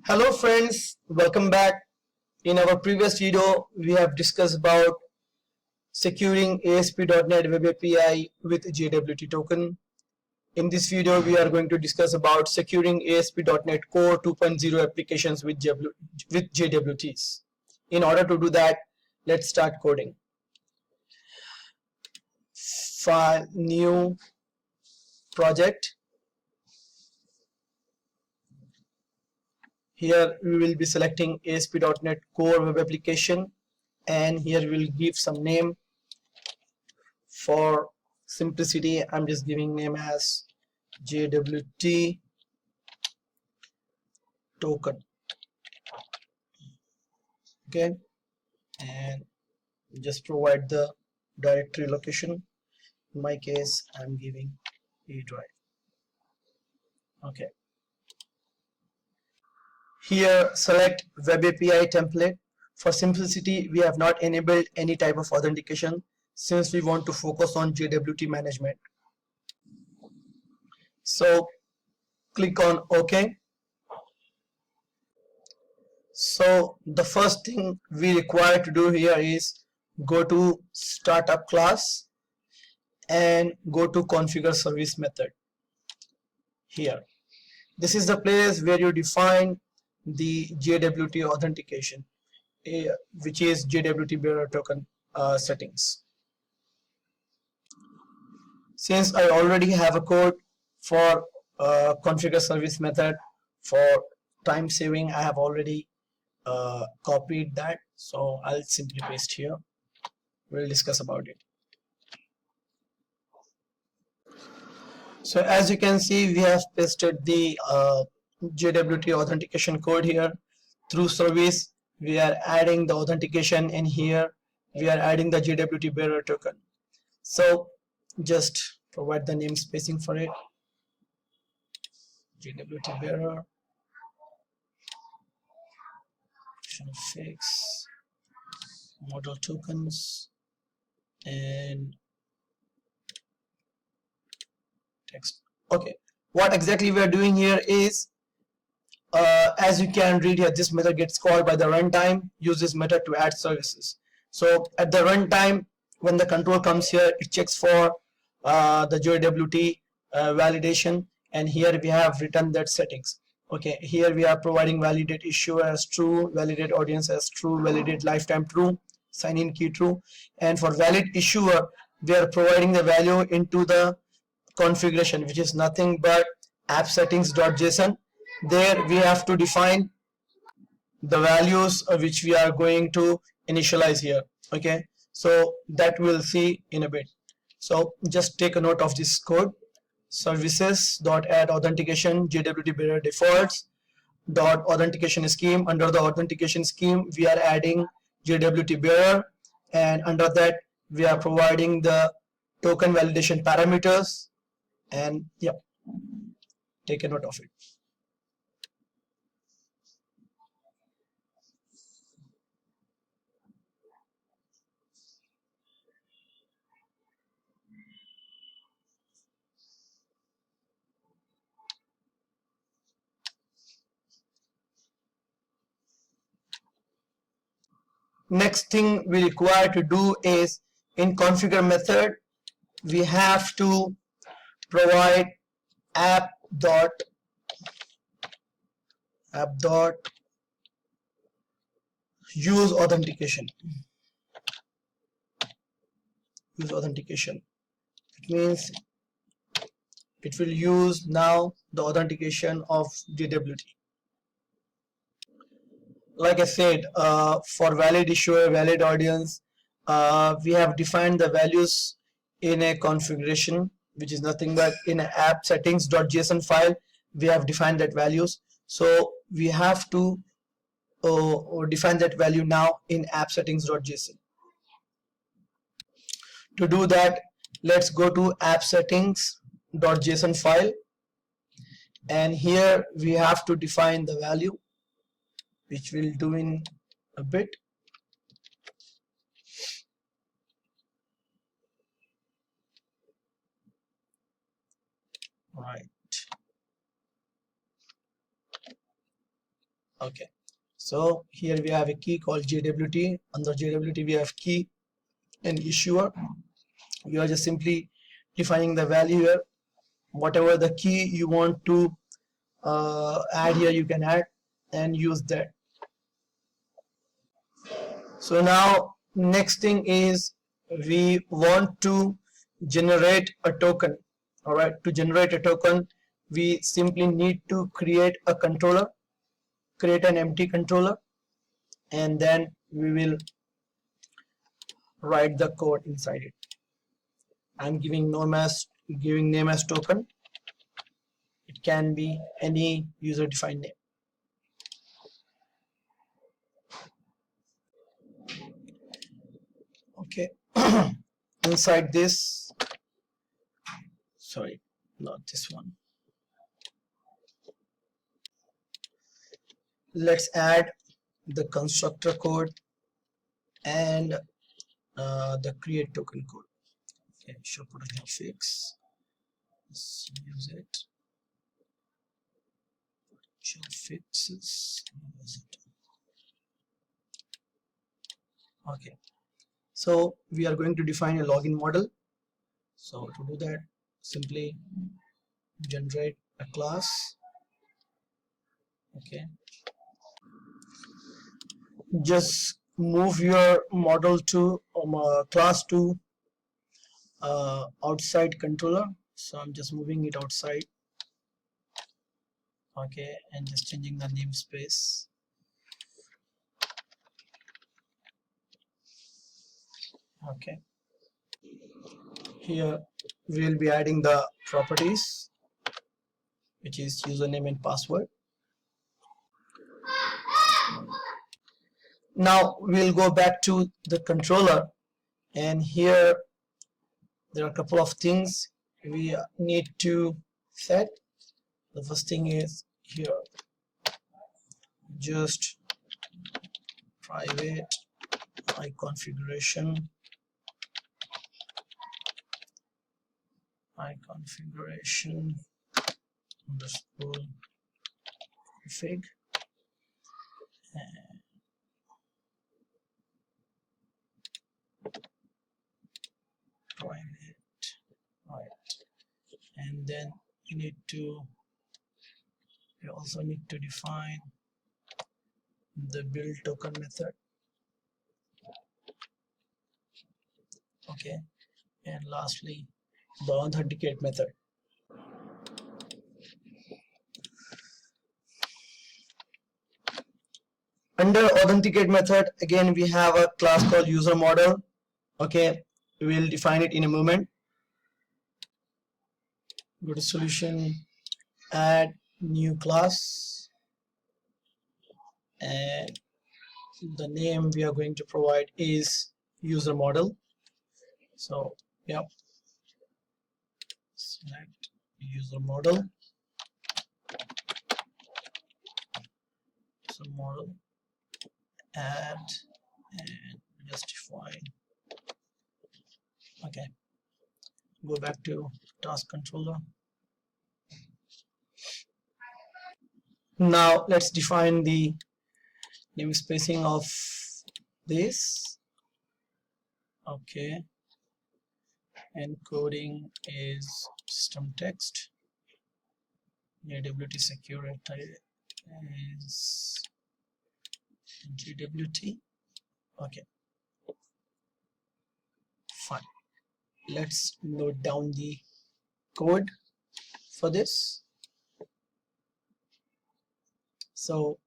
Hello friends, welcome back. In our previous video, we have discussed about securing ASP.NET Web API with JWT token. In this video, we are going to discuss about securing ASP.NET Core 2.0 applications with JWTs. In order to do that, let's start coding. File, new project. Here we will be selecting ASP.NET Core Web Application, and here we will give some name. For simplicity, I'm just giving name as JWT token. Okay, and just provide the directory location. In my case, I'm giving E drive. Okay. Here select Web API template. For simplicity, we have not enabled any type of authentication since we want to focus on JWT management. So click on OK. So the first thing we require to do here is go to startup class and go to configure service method. Here, this is the place where you define the JWT authentication, which is JWT bearer token settings. Since I already have a code for configure service method, for time saving I have already copied that, so I'll simply paste here. We'll discuss about it. So as you can see, we have pasted the JWT authentication code here. Through service, we are adding the authentication, and here we are adding the JWT bearer token. So just provide the name spacing for it. JWT bearer fix model tokens and text. Okay, what exactly we are doing here is, as you can read here, this method gets called by the runtime. Use this method to add services. So at the runtime, when the control comes here, it checks for the JWT validation, and here we have written that settings. Okay, here we are providing validate issuer as true, validate audience as true, validate lifetime true, sign in key true, and for valid issuer we are providing the value into the configuration, which is nothing but app settings.json. There we have to define the values which we are going to initialize here. Okay, so that we'll see in a bit. So just take a note of this code. Services.add authentication JWT bearer defaults dot authentication scheme. Under the authentication scheme, we are adding JWT bearer, and under that we are providing the token validation parameters, and yep, take a note of it. Next thing we require to do is, in configure method we have to provide app dot use authentication. It means it will use now the authentication of JWT. Like I said, for valid issuer, valid audience, we have defined the values in a configuration, which is nothing but in an app settings.json file. We have defined that values, so we have to define that value now in app settings.json. To do that, let's go to app settings.json file, and here we have to define the value, which we'll do in a bit. Right. Okay, so here we have a key called JWT. Under JWT we have key and issuer. You are just simply defining the value here. Whatever the key you want to add here, you can add and use that. So now next thing is we want to generate a token. All right, to generate a token we simply need to create a controller, create an empty controller, and then we will write the code inside it. I'm giving name as token. It can be any user defined name. Okay. Inside this, sorry, not this one, let's add the constructor code and the create token code. Okay, show potential fix. Let's use it. Potential fixes. Okay, so we are going to define a login model. So to do that, simply generate a class. Okay, just move your model to class to outside controller. So I'm just moving it outside. Okay, and just changing the namespace. Okay, here we will be adding the properties, which is username and password. Now we'll go back to the controller, and here there are a couple of things we need to set. The first thing is here, just private configuration underscore config, and private, right, and then we also need to define the build token method. Okay, and lastly the authenticate method. Under authenticate method, again we have a class called user model. Okay, we will define it in a moment. Go to solution, add new class, and the name we are going to provide is user model. So yeah, select user model, add and justify. Okay, go back to task controller. Now let's define the namespacing of this. Okay, encoding is system text. JWT security is JWT. Okay, fine. Let's note down the code for this. So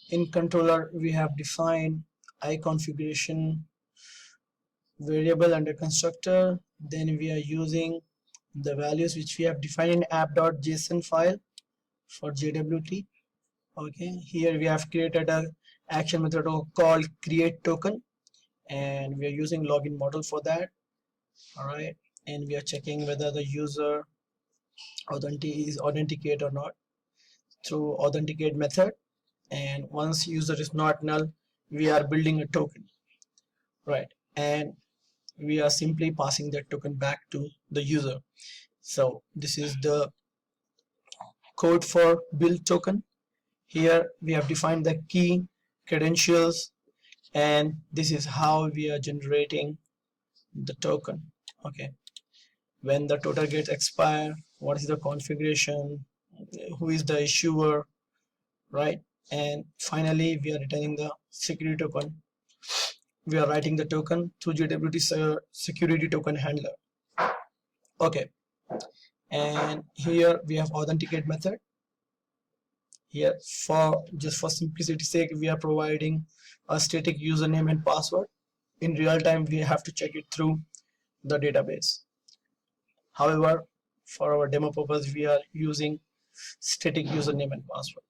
in controller we have defined iConfiguration variable under constructor. Then we are using the values which we have defined in app.json file for JWT. Okay, here we have created a action method called create token, and we are using login model for that. All right, and we are checking whether the user is authenticate or not through authenticate method, and once user is not null, we are building a token, right, and we are simply passing that token back to the user. So this is the code for build token. Here we have defined the key credentials, and this is how we are generating the token. Okay, when the total gets expire, what is the configuration, who is the issuer, right? And finally we are returning the security token. We are writing the token through JWT security token handler. Okay, and here we have authenticate method. Here, for simplicity's sake, we are providing a static username and password. In real time we have to check it through the database. However, for our demo purpose we are using static username and password.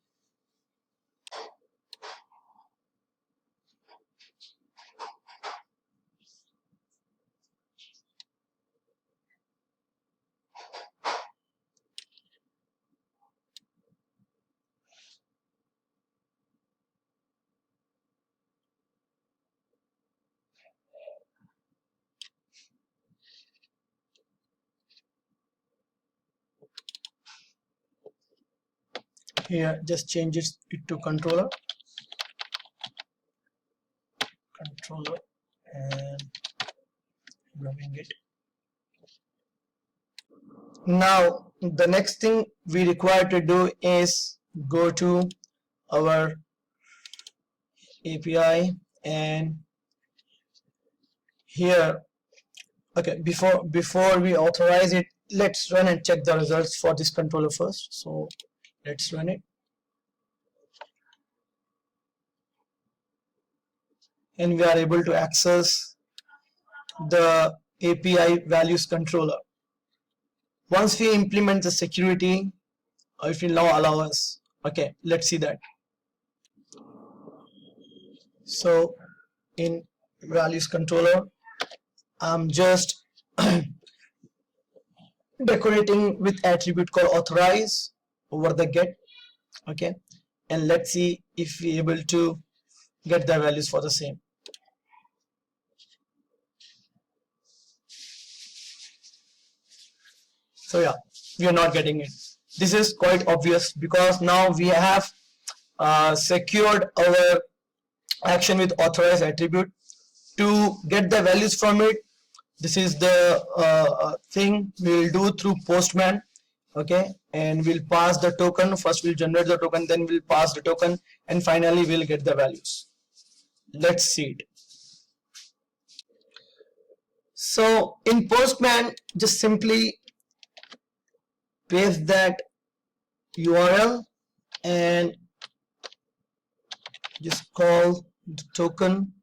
Here just changes it to controller and grabbing it. Now the next thing we require to do is go to our API, and here, okay, before we authorize it, let's run and check the results for this controller first. So let's run it, and we are able to access the API values controller. Once we implement the security, it will now allow us. Okay, let's see that. So in values controller, I'm just decorating with attribute called authorize over the get. Okay, and let's see if we able to get the values for the same. So yeah, we are not getting it. This is quite obvious because now we have secured our action with authorized attribute. To get the values from it, this is the thing we'll do through Postman. Okay, and we'll pass the token. First we'll generate the token, then we'll pass the token, and finally we'll get the values. Let's see it. So in Postman, just simply paste that URL and just call the token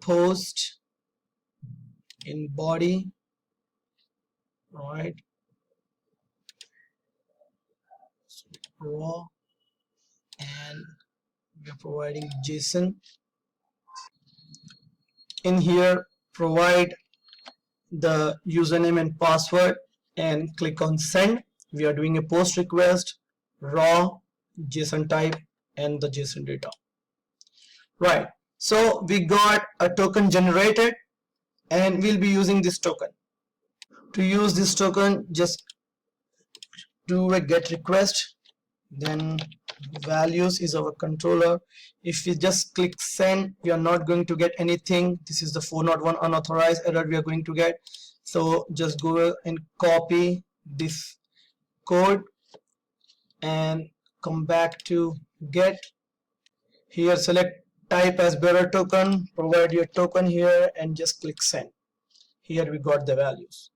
post in body, right? Raw, and we're providing JSON. In here, provide the username and password and click on send. We are doing a post request, raw, JSON type, and the JSON data. Right, so we got a token generated, and we'll be using this token. To use this token, just do a get request, then values is our controller. If we just click send, we are not going to get anything. This is the 401 unauthorized error we are going to get. So just go and copy this code and come back to get. Here select type as bearer token, provide your token here, and just click send. Here we got the values.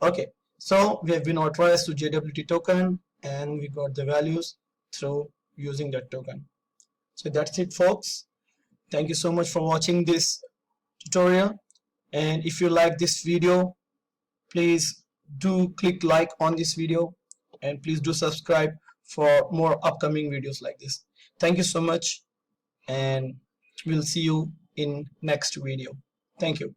Okay, so we have been authorized to JWT token, and we got the values through using that token. So that's it, folks. Thank you so much for watching this tutorial, and if you like this video, please do click like on this video, and please do subscribe for more upcoming videos like this. Thank you so much, and we'll see you in next video. Thank you.